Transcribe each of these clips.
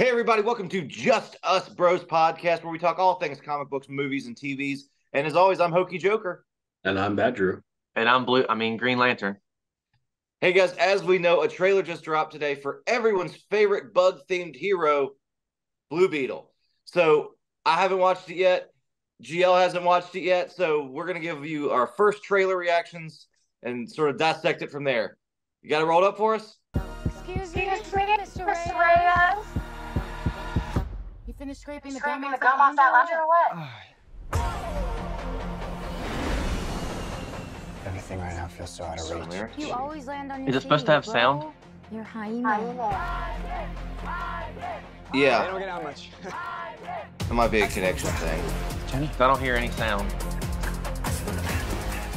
Hey, everybody, welcome to Just Us Bros podcast, where we talk all things comic books, movies, and TVs. And as always, I'm Hokey Joker. And I'm Bad Drew. And I'm Green Lantern. Hey, guys, as we know, a trailer just dropped today for everyone's favorite bug-themed hero, Blue Beetle. So I haven't watched it yet. GL hasn't watched it yet. So we're going to give you our first trailer reactions and sort of dissect it from there. You got it rolled up for us? Excuse me, Mr. Reyes. You finished scraping the gum off that ledger or what? Everything right now feels so out of reach. You always land on your Is it supposed to have sound? You're hyena. Yeah. They don't get out much. It might be a connection thing. Jenny? I don't hear any sound.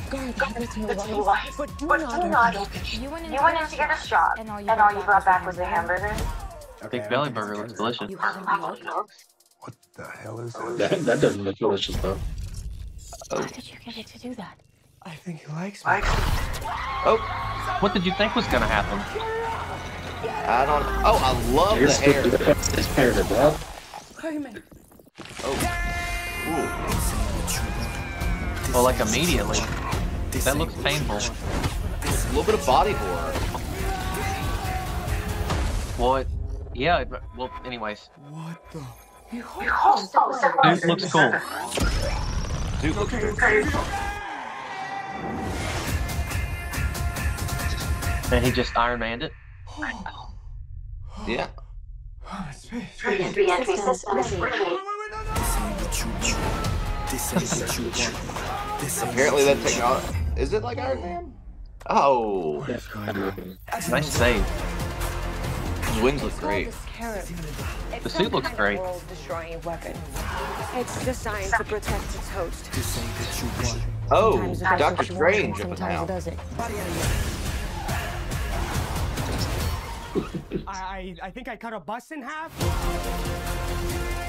But do not. You went in to get a shot, and all you brought back was a hamburger. Big belly burger looks delicious. You haven't looked. What the hell is this? That doesn't look delicious, though. Why did you get it to do that? I think he likes me. Oh, What did you think was gonna happen? I don't. Oh, I love the hair. His hair to death. Oh. Ooh. Well, like immediately. That looks painful. A little bit of body horror. Well, well, anyways. What the? Dude looks cool. Dude looks good. And he just Iron Man'd it. Yeah. Oh, it's me. Apparently that technology... Is it like Iron Man? Oh. Nice save. His wings look great. The suit looks great. Destroying weapon. It's designed to protect its host. Oh, Doctor Strange up in the house. Does it? I think I cut a bus in half.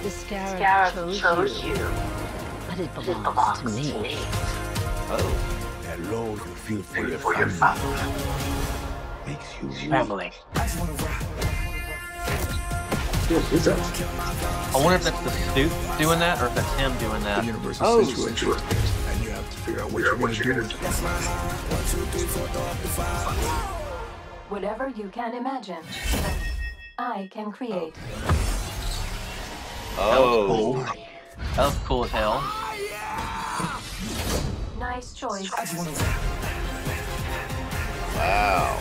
The scarab chose you, but it belongs to me. Oh. That load you feel for your family makes you Family. Who's that? I wonder if that's the suit doing that or if that's him doing that. Oh. and you have to figure out what you're gonna do. Whatever you can imagine, I can create. Oh. That was cool as hell. Nice choice. Wow.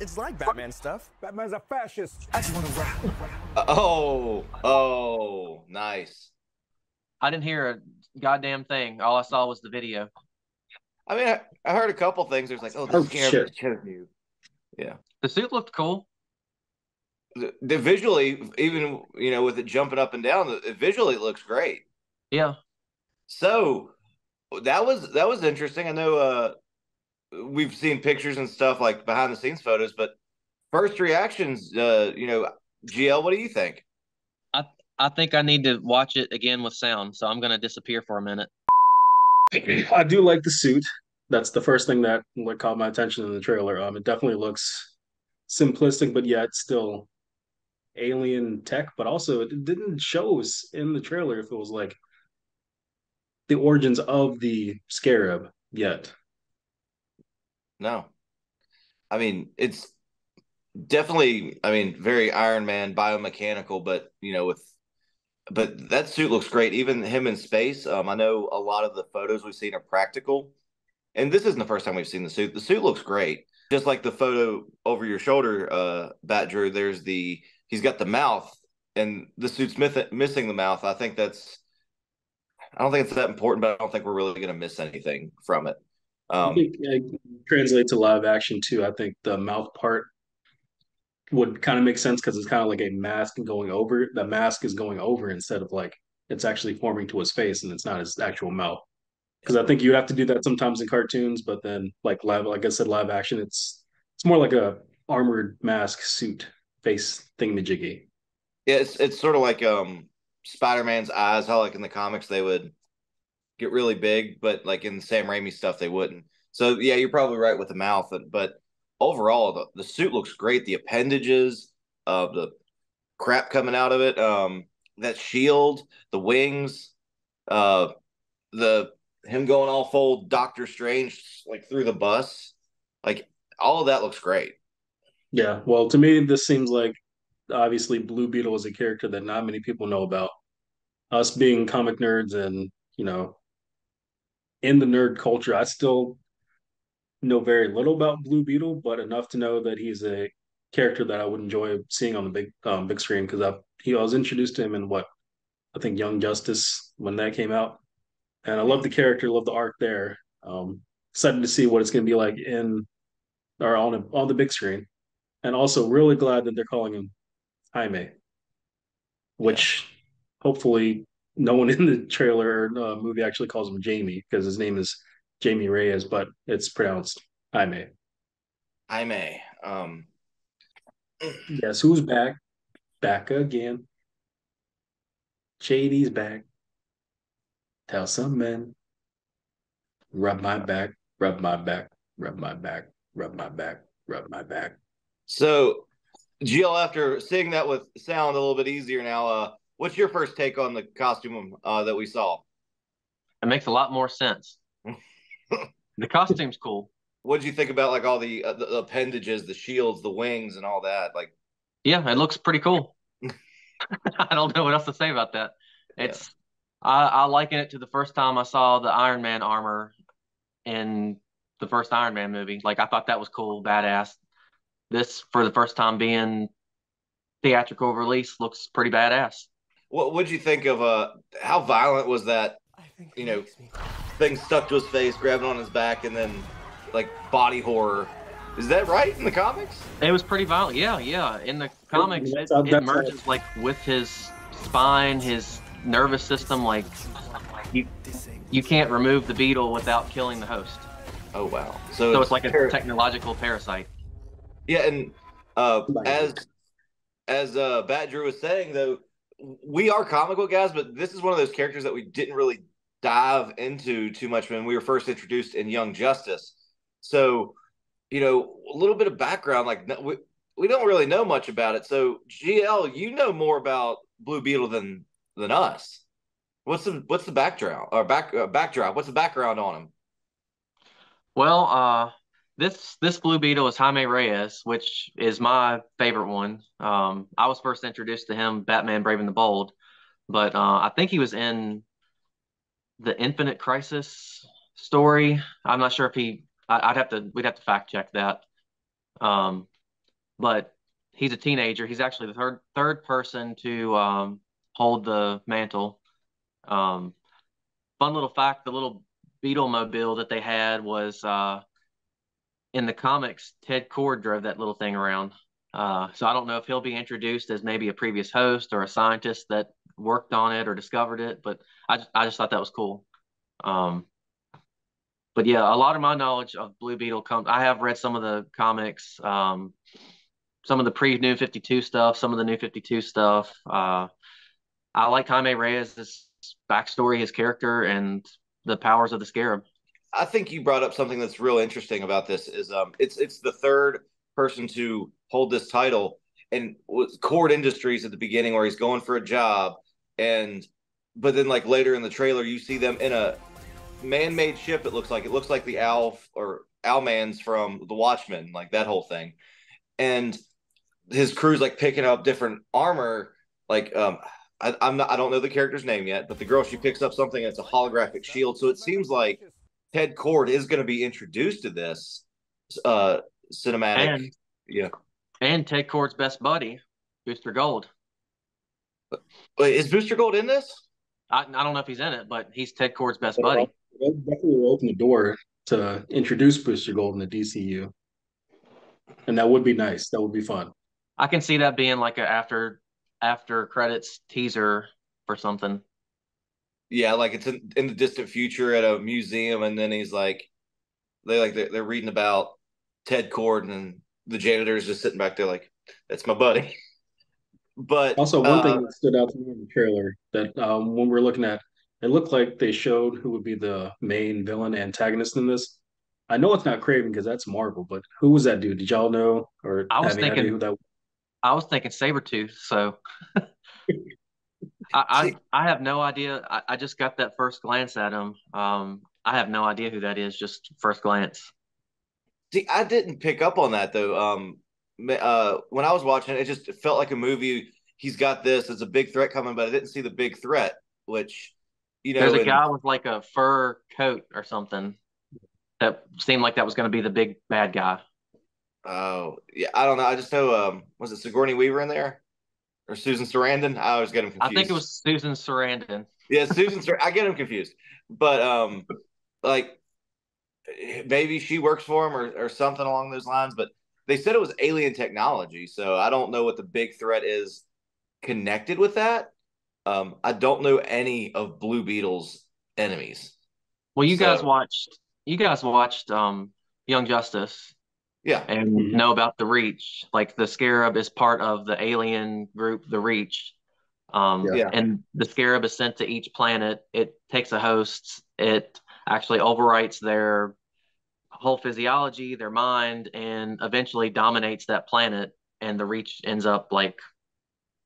It's like Batman stuff. Batman's a fascist. Oh, nice. I didn't hear a goddamn thing. All I saw was the video. I mean, I heard a couple things. There's like, oh, the scarab chose you. Yeah. The suit looked cool. The visually, even with it jumping up and down, visually it looks great. Yeah. So that was interesting. I know we've seen pictures and stuff like behind the scenes photos, but first reactions, GL, what do you think? I think I need to watch it again with sound, so I'm gonna disappear for a minute. I do like the suit. That's the first thing that caught my attention in the trailer. It definitely looks simplistic, but yet still alien tech. But also, it didn't show us in the trailer if it was like the origins of the scarab yet. No. I mean, it's definitely, very Iron Man biomechanical, but but that suit looks great. Even him in space. I know a lot of the photos we've seen are practical, and this isn't the first time we've seen the suit. The suit looks great, just like the photo over your shoulder, Bat Drew. He's got the mouth, and the suit's missing the mouth. I don't think it's that important, but I don't think we're really going to miss anything from it. I think it translates to live action too. I think the mouth part would kind of make sense because it's kind of like a mask going over. The mask is going over instead of like it's actually forming to his face and it's not his actual mouth. Because I think you have to do that sometimes in cartoons, but then like I said, live action, it's more like a armored mask suit face thingamajiggy. Yeah, it's sort of like Spider-Man's eyes. How like in the comics they would get really big, but like in Sam Raimi stuff they wouldn't. So yeah, you're probably right with the mouth, but overall the suit looks great. The appendages, the crap coming out of it, that shield, the wings, uh, the him going all full Doctor Strange like through the bus, like all of that looks great. Yeah, well, to me, this seems like obviously Blue Beetle is a character that not many people know about. Us being comic nerds and, you know, in the nerd culture, I still know very little about Blue Beetle, but enough to know that he's a character that I would enjoy seeing on the big screen because I was introduced to him in what I think Young Justice when that came out, and I love the character, love the arc there. Excited to see what it's going to be like in or on the big screen, and also really glad that they're calling him Jaime, Yeah. which hopefully no one in the trailer or movie actually calls him Jamie because his name is Jamie Reyes, but it's pronounced Jaime. I may. Guess who's back? Back again. Shady's back. Tell some men. Rub my back, rub my back, rub my back, rub my back, rub my back. So, Jill, after seeing that with sound a little bit easier now, what's your first take on the costume that we saw? It makes a lot more sense. The costume's cool. What did you think about like all the appendages, the shields, the wings, and all that? Like, Yeah, it looks pretty cool. I don't know what else to say about that. yeah. It's I liken it to the first time I saw the Iron Man armor in the first Iron Man movie. Like I thought that was cool, badass. This for the first time being theatrical release looks pretty badass. What would you think of how violent was that? You know, thing stuck to his face, grabbing on his back, and then like body horror. Is that right in the comics? It was pretty violent. Yeah, yeah. In the comics, That's it merges like with his spine, his nervous system. Like you can't remove the beetle without killing the host. Oh wow! So it's like a technological parasite. Yeah, and as Bat Drew was saying though, we are comic book guys, but this is one of those characters that we didn't really dive into too much when we were first introduced in Young Justice. So, you know, a little bit of background, like we don't really know much about it. So, GL, you know more about Blue Beetle than us. What's the background or backdrop? What's the background on him? Well, this Blue Beetle is Jaime Reyes, which is my favorite one. I was first introduced to him, Batman Brave and the Bold, but I think he was in the Infinite Crisis story. I'm not sure if we'd have to fact check that. But he's a teenager. He's actually the third person to hold the mantle. Fun little fact: the little Beetle mobile that they had was in the comics. Ted Kord drove that little thing around. So I don't know if he'll be introduced as maybe a previous host or a scientist that worked on it or discovered it, but I just thought that was cool. But yeah, a lot of my knowledge of Blue Beetle comes. I have read some of the comics, some of the pre-New 52 stuff, some of the New 52 stuff. I like Jaime Reyes' backstory, his character, and the powers of the Scarab. I think you brought up something that's real interesting about this is it's the third person to hold this title, and with Cord Industries at the beginning where he's going for a job, and but then like later in the trailer you see them in a man-made ship. It looks like the Owl or Owlmans from The Watchmen, like that whole thing, and his crew's like picking up different armor, like I don't know the character's name yet, but the girl, she picks up something that's a holographic shield. So it seems like Ted Kord is going to be introduced to this cinematic. And yeah. And Ted Kord's best buddy, Booster Gold. Wait, is Booster Gold in this? I don't know if he's in it, but he's Ted Kord's best buddy. That definitely will open the door to introduce Booster Gold in the DCU. And that would be nice. That would be fun. I can see that being like a after credits teaser for something. Yeah, like it's in the distant future at a museum, and then he's like, they're reading about Ted Kord, and the janitor is just sitting back there like, that's my buddy. But also, one thing that stood out to me in the trailer that when we're looking at, it looked like they showed who would be the main villain antagonist in this. I know it's not Craven because that's Marvel, but who was that dude? Did y'all know or I was have any idea thinking who that was? I was thinking Sabretooth, so See, I have no idea. I just got that first glance at him. I have no idea who that is, just first glance. see, I didn't pick up on that though. When I was watching it, it just felt like a movie. He's got this. It's a big threat coming, but I didn't see the big threat, which, There's a and guy with like a fur coat or something that seemed like that was going to be the big bad guy. oh yeah, I don't know. I just know. Was it Sigourney Weaver in there or Susan Sarandon? I always get them I think it confused. was Susan Sarandon. Yeah, I get them confused. But like maybe she works for him or something along those lines. But they said it was alien technology, so I don't know what the big threat is connected with that. I don't know any of Blue Beetle's enemies. Well, So you guys watched Young Justice yeah, and Mhm. know about the Reach. Like the Scarab is part of the alien group, the Reach. Yeah. yeah. And the Scarab is sent to each planet. It takes a host. It actually overwrites their whole physiology, their mind, and eventually dominates that planet. And the Reach ends up like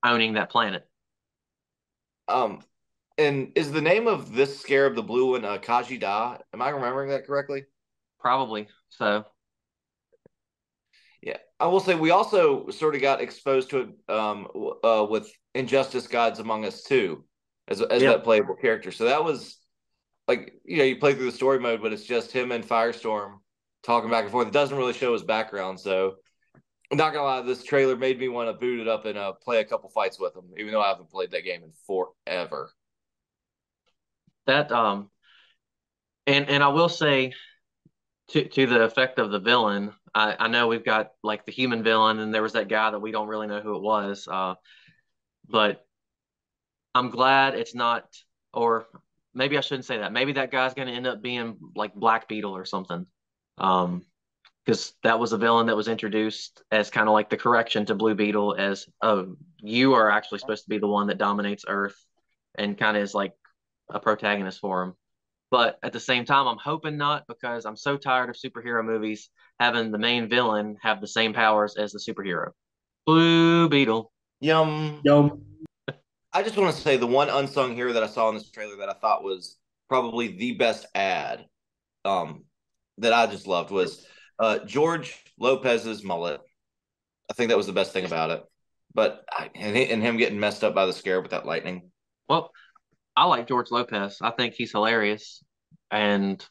owning that planet. Um, and is the name of this scarab the blue one Kaji Da? Am I remembering that correctly? Probably. So Yeah, I will say we also sort of got exposed to it with Injustice Gods Among Us too, as yeah, that playable character. So that was like you play through the story mode, but it's just him and Firestorm talking back and forth. It doesn't really show his background, so I'm not gonna lie. This trailer made me want to boot it up and play a couple fights with him, even though I haven't played that game in forever. that and I will say to the effect of the villain, I know we've got like the human villain, and there was that guy that we don't really know who it was. But I'm glad it's not, or maybe I shouldn't say that. Maybe that guy's going to end up being like Black Beetle or something. Because that was a villain that was introduced as kind of like the correction to Blue Beetle, as oh, you are actually supposed to be the one that dominates Earth, and kind of is like a protagonist for him. But at the same time, I'm hoping not, because I'm so tired of superhero movies having the main villain have the same powers as the superhero. Blue Beetle. Yum. Yo, I just want to say the one unsung hero that I saw in this trailer that I thought was probably the best ad um, that I just loved was George Lopez's mullet. I think that was the best thing about it. But and him getting messed up by the scarab with that lightning. Well, I like George Lopez. I think he's hilarious. And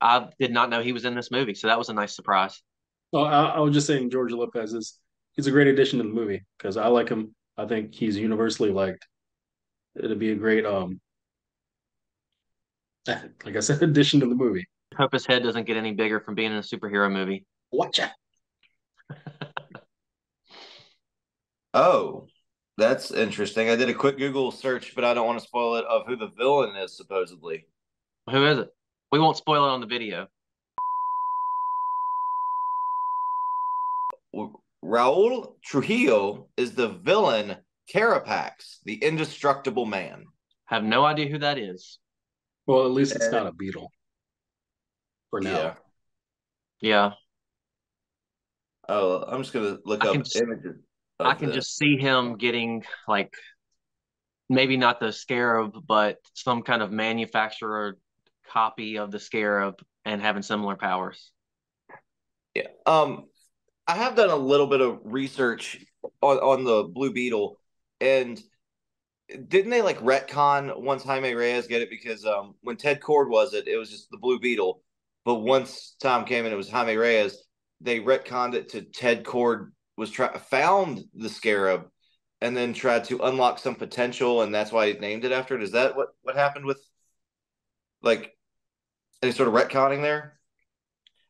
I did not know he was in this movie. So that was a nice surprise. oh, I was just saying George Lopez is he's a great addition to the movie because I like him. I think he's universally liked. It'd be a great like I said, addition to the movie. Hope his head doesn't get any bigger from being in a superhero movie. Watch out. Oh, that's interesting. I did a quick Google search, but I don't want to spoil it of who the villain is supposedly. Who is it? We won't spoil it on the video. Raul Trujillo is the villain Carapax, the indestructible man. Have no idea who that is. Well, at least it's not a beetle for Yeah. now. Yeah. Oh, I'm just gonna look I can up just images I of can this. just see him getting like maybe not the scarab, but some kind of manufacturer copy of the scarab and having similar powers. Yeah. I have done a little bit of research on the Blue Beetle, and didn't they like retcon once Jaime Reyes get it because when Ted Cord was it was just the Blue Beetle, but once Tom came in it was Jaime Reyes. They retconned it to Ted Cord was found the Scarab and then tried to unlock some potential, and that's why he named it after it. Is that what happened with like any sort of retconning there?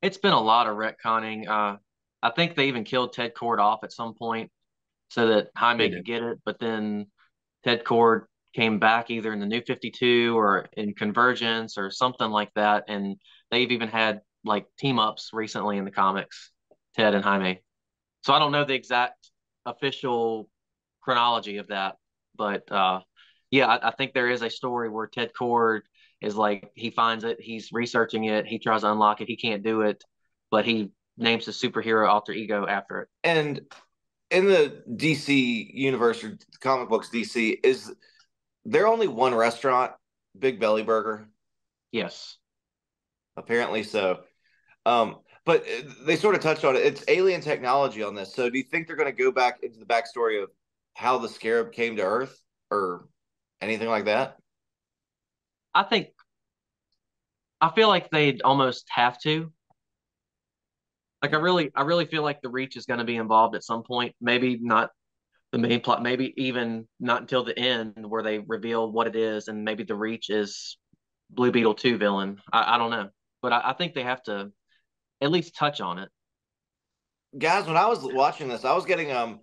It's been a lot of retconning. I think they even killed Ted Cord off at some point so that They Jaime could did. get it, but then Ted Cord came back either in the New 52 or in Convergence or something like that, and they've even had like team ups recently in the comics, Ted and Jaime. So I don't know the exact official chronology of that, but yeah, I think there is a story where Ted Cord is like he finds it, he's researching it, he tries to unlock it, he can't do it, but he names his superhero alter ego after it. And in the DC universe or comic books, DC is there only one restaurant, Big Belly Burger? Yes. Apparently so. But they sort of touched on it. It's alien technology on this. So do you think they're going to go back into the backstory of how the Scarab came to Earth or anything like that? I think I feel like they'd almost have to. Like I really feel like the Reach is going to be involved at some point. Maybe not the main plot, maybe even not until the end where they reveal what it is, and maybe the Reach is Blue Beetle 2 villain. I don't know. But I think they have to at least touch on it. Guys, when I was watching this, I was getting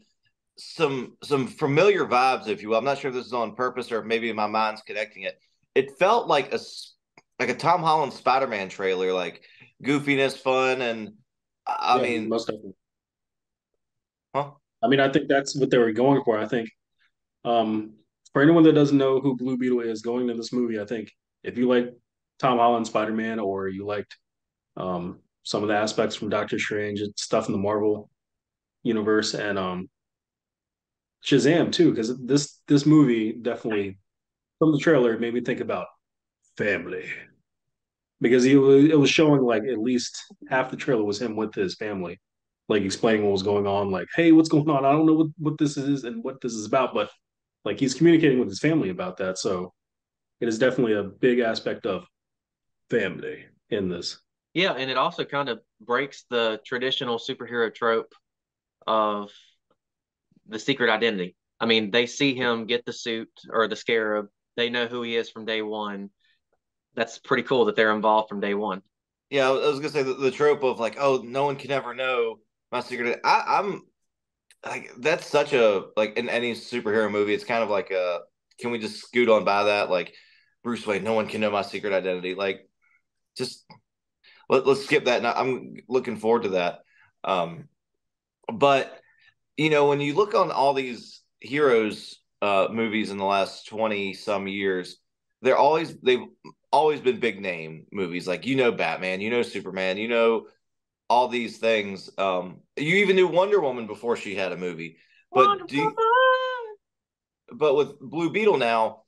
some familiar vibes, if you will. I'm not sure if this is on purpose or if maybe my mind's connecting it. It felt like a Tom Holland Spider-Man trailer, like goofiness, fun, and I Yeah, mean, most definitely. huh? I mean, I think that's what they were going for. I think um, for anyone that doesn't know who Blue Beetle is going into this movie, I think if you like Tom Holland Spider Man or you liked some of the aspects from Doctor Strange and stuff in the Marvel universe and Shazam too, because this movie definitely from the trailer it made me think about family because it was showing like at least half the trailer was him with his family, like explaining what was going on, like, hey, what's going on? I don't know what this is and what this is about, but like he's communicating with his family about that. So it is definitely a big aspect of family in this. Yeah, and it also kind of breaks the traditional superhero trope of the secret identity. I mean, they see him get the suit or the scarab. They know who he is from day one. That's pretty cool that they're involved from day one. Yeah, I was gonna say the trope of like, oh, no one can ever know my secret. I'm like that's such a like in any superhero movie, it's kind of like a can we just scoot on by that? Like Bruce Wayne, no one can know my secret identity. Like just let's skip that. And I'm looking forward to that. Um, but when you look on all these heroes movies in the last 20 some years, they've always been big name movies. Like Batman, Superman, all these things. You even knew Wonder Woman before she had a movie. But but with Blue Beetle now,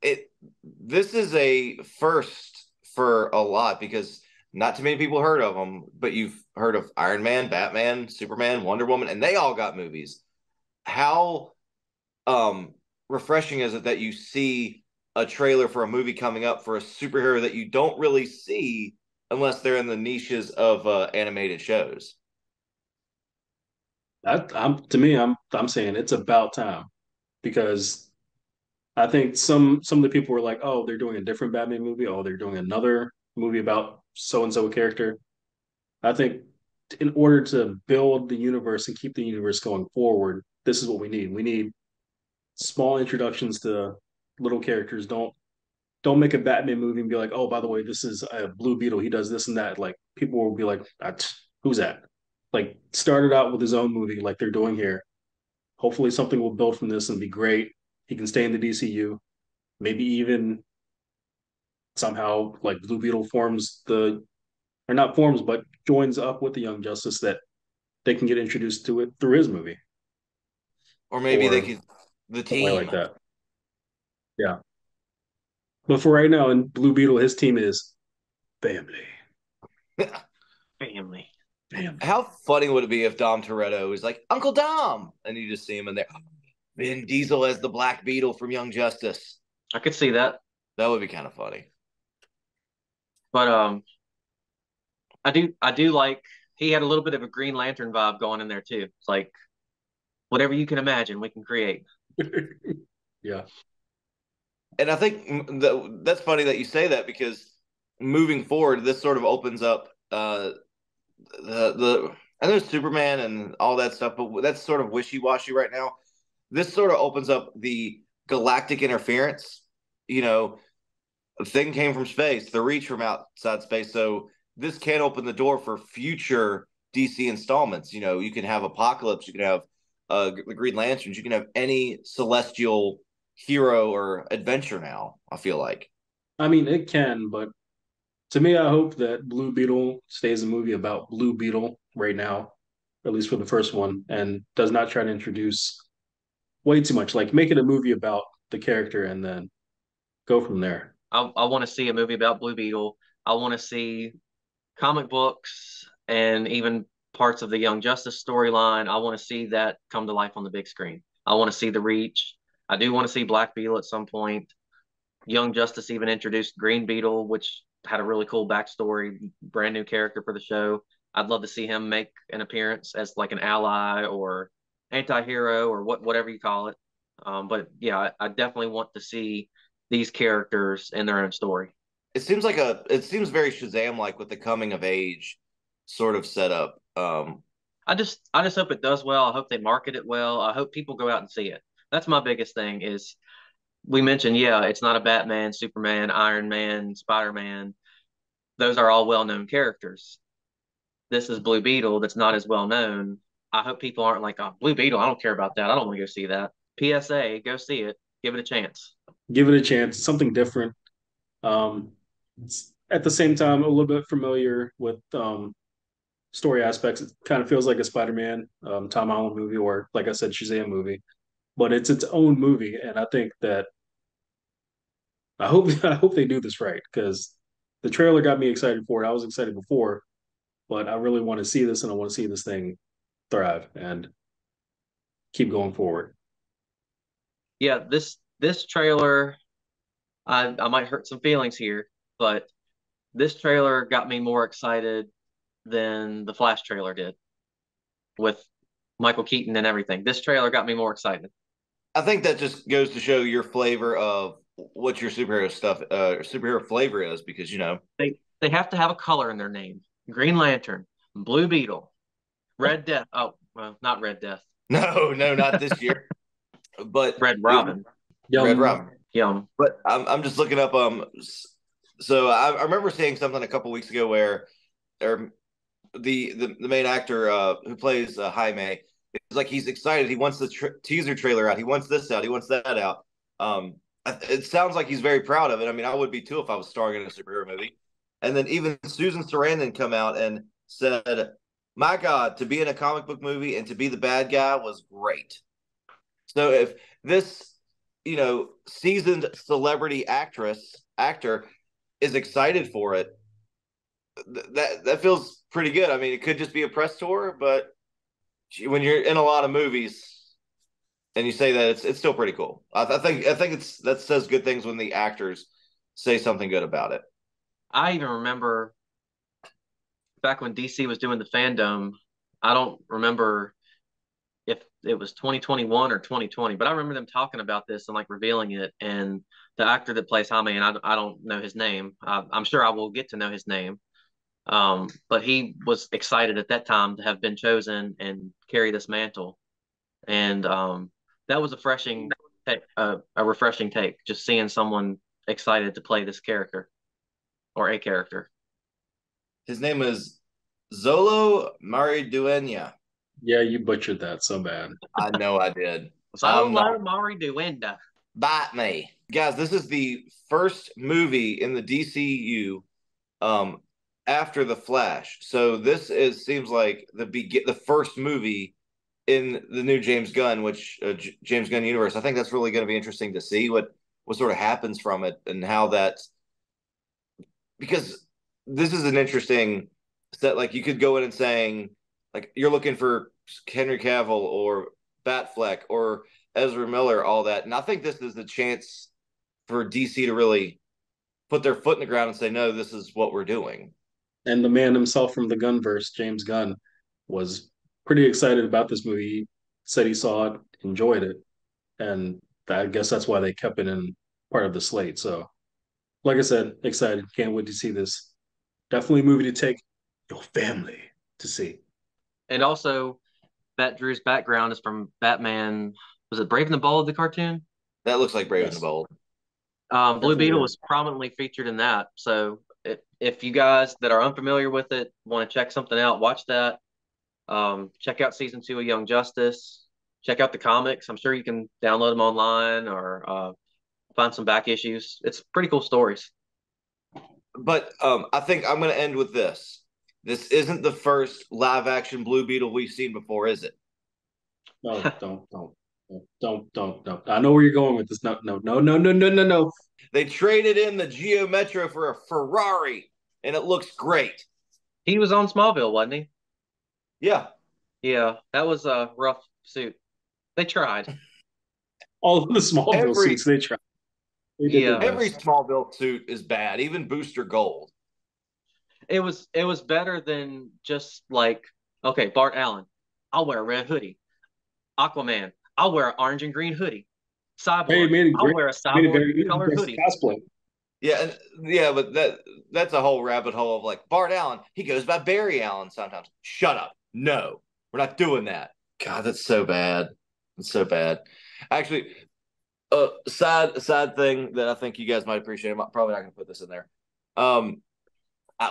it this is a first for a lot because not too many people heard of them, but you've heard of Iron Man, Batman, Superman, Wonder Woman, and they all got movies. How refreshing is it that you see a trailer for a movie coming up for a superhero that you don't really see unless they're in the niches of animated shows? To me, I'm saying it's about time because I think some of the people were like, oh, they're doing a different Batman movie. Oh, they're doing another movie about so and so character. I think in order to build the universe and keep the universe going forward, this is what we need. We need small introductions to little characters. Don't make a Batman movie and be like, oh, by the way, this is a Blue Beetle. He does this and that. Like people will be like, who's that? Like started out with his own movie, like they're doing here. Hopefully, something will build from this and be great. He can stay in the DCU. Maybe even somehow, like Blue Beetle forms or not forms, but joins up with the Young Justice that they can get introduced to it through his movie Or maybe they or could the something team. like that. Yeah. But for right now, in Blue Beetle, his team is family. Family. Family. How funny would it be if Dom Toretto is like Uncle Dom, and you just see him in there? Vin Diesel as the Black Beetle from Young Justice. I could see that. That would be kind of funny. But I do like he had a little bit of a Green Lantern vibe going in there too. It's like whatever you can imagine, we can create. Yeah. And I think that's funny that you say that because moving forward, this sort of opens up the I know Superman and all that stuff, but that's sort of wishy washy right now. This sort of opens up the galactic interference. You know, a thing came from space, the reach from outside space. So this can open the door for future DC installments. You can have Apocalypse, you can have the Green Lanterns, you can have any celestial hero or adventure now. I feel like. I mean, it can, but to me, I hope that Blue Beetle stays a movie about Blue Beetle right now, at least for the first one, and does not try to introduce way too much. Like, make it a movie about the character and then go from there. I want to see a movie about Blue Beetle. I want to see comic books and even parts of the Young Justice storyline. I want to see that come to life on the big screen. I want to see the Reach. I do want to see Black Beetle at some point. Young Justice even introduced Green Beetle, which had a really cool backstory, brand new character for the show. I'd love to see him make an appearance as like an ally or anti-hero or whatever you call it. But yeah, I definitely want to see these characters in their own story. It seems very Shazam like with the coming of age sort of setup. I just hope it does well. I hope they market it well. I hope people go out and see it. That's my biggest thing is we mentioned, yeah, it's not a Batman, Superman, Iron Man, Spider-Man. Those are all well-known characters. This is Blue Beetle that's not as well known. I hope people aren't like, oh, Blue Beetle, I don't care about that. I don't want to go see that. PSA, go see it. Give it a chance. Give it a chance. It's something different. It's at the same time a little bit familiar with story aspects. It kind of feels like a Spider-Man, Tom Holland movie, or like I said, Shazam movie. But it's its own movie, and I think that I hope I hope they do this right because the trailer got me excited for it. I was excited before, but I really want to see this, and I want to see this thing thrive and keep going forward. Yeah, this trailer, I might hurt some feelings here, but this trailer got me more excited than the Flash trailer did with Michael Keaton and everything. This trailer got me more excited. I think that just goes to show your flavor of what your superhero flavor is, because They have to have a color in their name. Green Lantern, Blue Beetle, Red Death. Oh, well, not Red Death. no, not this year, but Red Robin. Red Yum. Robin. Yum. But I'm just looking up. So I remember seeing something a couple weeks ago where, or the main actor who plays Jaime, it's like he's excited. He wants the teaser trailer out. He wants this out. He wants that out. It sounds like he's very proud of it. I mean, I would be too if I was starring in a superhero movie. And then even Susan Sarandon come out and said, "My God, to be in a comic book movie and to be the bad guy was great." So if this, seasoned celebrity actor is excited for it, that feels pretty good. I mean, it could just be a press tour, but when you're in a lot of movies and you say that, it's still pretty cool. I think that says good things when the actors say something good about it. I even remember back when DC was doing the fandom. I don't remember if it was 2021 or 2020, but I remember them talking about this and like revealing it. And the actor that plays Jaime, and I don't know his name. I'm sure I will get to know his name. But he was excited at that time to have been chosen and carry this mantle. And that was a refreshing take, just seeing someone excited to play this character or a character. His name is Zolo Maridueña. Yeah, you butchered that so bad. I know I did. Solo I'm not. Mari Duenda. Bite me. Guys, this is the first movie in the DCU um after the Flash. So seems like the first movie in the new James Gunn, James Gunn universe. I think that's really going to be interesting to see what sort of happens from it and how that, because this is an interesting set. Like you could go in and saying like you're looking for Henry Cavill or Batfleck or Ezra Miller, all that. And I think this is the chance for DC to really put their foot in the ground and say, no, this is what we're doing. And the man himself from the Gunverse, James Gunn, was pretty excited about this movie. He said he saw it, enjoyed it, and I guess that's why they kept it in part of the slate. So, like I said, excited. Can't wait to see this. Definitely a movie to take your family to see. And also, Bat Drew's background is from Batman. Was it Brave and the Bold, the cartoon? That looks like Brave and Yes. the Bold. Blue Definitely. Beetle was prominently featured in that. So if you guys that are unfamiliar with it want to check something out, watch that. Check out season 2 of Young Justice. Check out the comics. I'm sure you can download them online or find some back issues. It's pretty cool stories. But I think I'm going to end with this. This isn't the first live action Blue Beetle we've seen before, is it? No, don't. I know where you're going with this. No. They traded in the Geo Metro for a Ferrari, and it looks great. He was on Smallville, wasn't he? Yeah. Yeah, that was a rough suit. They tried. All of the Smallville Every suits they tried. They did their Yeah, every best. Smallville suit is bad, even Booster Gold. it was better than just like, okay, Bart Allen, I'll wear a red hoodie. Aquaman, I'll wear an orange and green hoodie. Hey, it Cyborg, made it I'll great. wear a Made it cyborg very easy colored for us to hoodie. cosplay. Yeah, yeah, but that's a whole rabbit hole of like Bart Allen. He goes by Barry Allen sometimes. Shut up. No, we're not doing that. God, that's so bad. It's so bad. Actually, side thing that I think you guys might appreciate. I'm probably not going to put this in there. Um,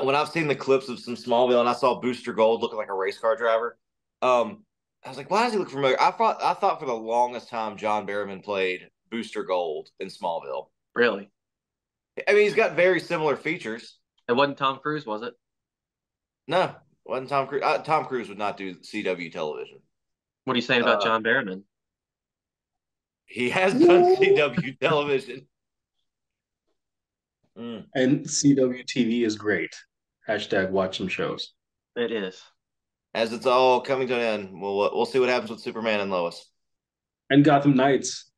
when I've seen the clips of some Smallville and I saw Booster Gold looking like a race car driver, I was like, why does he look familiar? I thought for the longest time John Barrowman played Booster Gold in Smallville. Really? I mean, he's got very similar features. It wasn't Tom Cruise, was it? No, wasn't Tom Cruise. Tom Cruise would not do CW television. What are you saying about Uh, John Barrowman? he has done CW television. Mm. And CW TV is great. Hashtag watch some shows. It is. As it's all coming to an end, we'll see what happens with Superman and Lois. And Gotham Knights.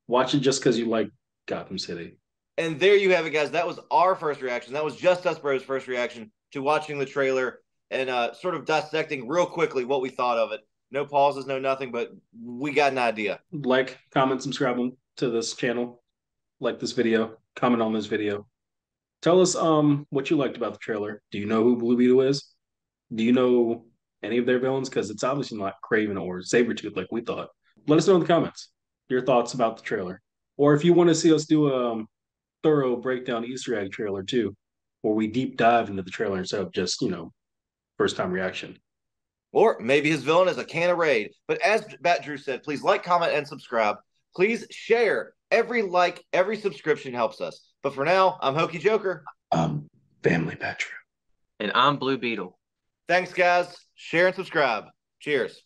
Watch it just because you like Gotham City. And there you have it, guys. That was our first reaction. That was just us, bros' first reaction to watching the trailer and sort of dissecting real quickly what we thought of it. No pauses, no nothing, but we got an idea. Like, comment, subscribe to this channel. Like this video. Comment on this video. Tell us what you liked about the trailer. Do you know who Blue Beetle is? Do you know any of their villains? Because it's obviously not Craven or Sabretooth like we thought. Let us know in the comments your thoughts about the trailer. Or if you want to see us do a thorough breakdown Easter egg trailer too, where we deep dive into the trailer instead of just, first time reaction. Or maybe his villain is a can of Raid. But as Bat Drew said, please like, comment, and subscribe. Please share. Every like, every subscription helps us. But for now, I'm Hokey Joker. Family Pat Drew. And I'm Blue Beetle. Thanks, guys. Share and subscribe. Cheers.